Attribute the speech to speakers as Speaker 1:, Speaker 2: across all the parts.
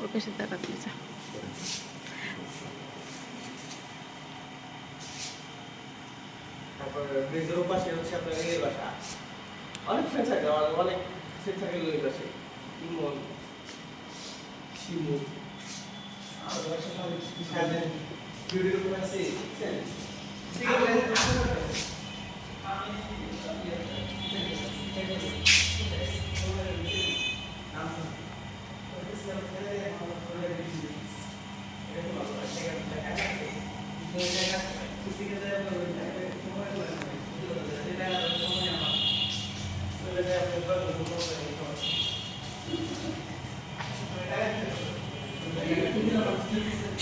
Speaker 1: ওর পাশে দাঁড়াতে যা।
Speaker 2: তারপর ব্রিজের পাশে হচ্ছে আপনার এই বাসা অনেক ফ্রেন্ড থাকে অনেক ফ্রেন্ড থাকে ওই পাশে ইমন শিমু আর বাসা সব সামনে ভিডিওর উপর আছে বুঝছেন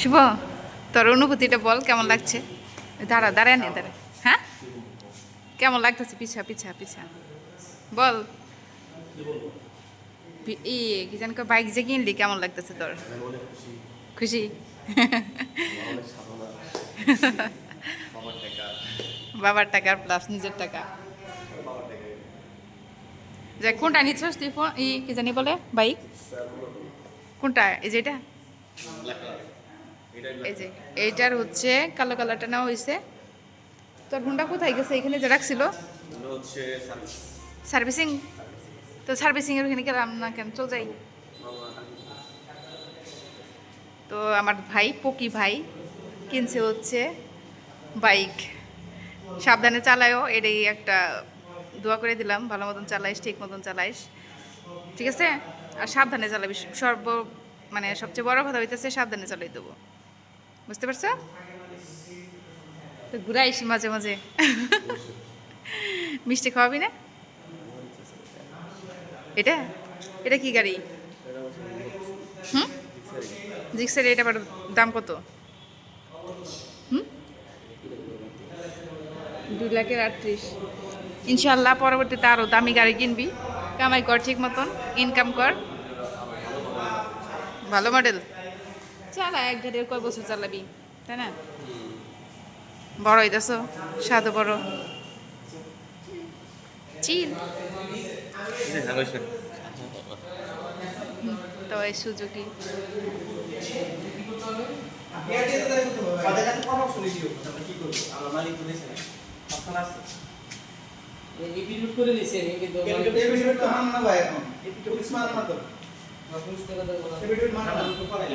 Speaker 1: শুভ, তোর অনুভূতিটা বল, কেমন লাগছে? দাঁড়া দাঁড়ায় নে, দাঁড়া। হ্যাঁ, কেমন লাগতেছে? পিছা পিছা পিছা বল। ই কি জানি বাইক যে কিনলি, কেমন লাগতেছে তোর? খুশি? বাবার টাকা প্লাস নিজের টাকা। যে কোনটা নিচ্ছিস তুই? ফোন ই কি জানি বলে বাইক কোনটা? এই যে এটা, এই যে এইটার হচ্ছে কালো কালারটা নেওয়া হয়েছে। তোর হুন্ডা কোথায় গেছে? এখানে যে রাখছিল সার্ভিসিং, তো সার্ভিসিং এর ওখানে গেলাম না কেন? চল যাই। তো আমার ভাই পকি ভাই কিনছে হচ্ছে বাইক। সাবধানে চালায়ও, এটাই একটা দোয়া করে দিলাম, ভালো মতন চালাইস, ঠিক মতন চালাইস, ঠিক আছে? আর সাবধানে চালাবি, মানে সবচেয়ে বড় কথা হইতেছে সাবধানে চালাই দেবো, বুঝতে পারছো? তো ঘুরাইস মাঝে মাঝে। মিষ্টি খাওয়াবি না? এটা এটা কি গাড়ি? হুম, জিক্সার। এটা আবার দাম কত? হুম, 2,38,000। ইনশাল্লাহ পরবর্তীতে আরও দামি গাড়ি কিনবি, কামাই কর ঠিক মতন, ইনকাম কর, ভালো মডেল চালা। এক গাড়ি কয় বছর চালাবি, তাই না? বড় হইতেছ, সাধু বড় চিল। তো এই সুযোগই
Speaker 2: করে দিয়েছে কিন্তু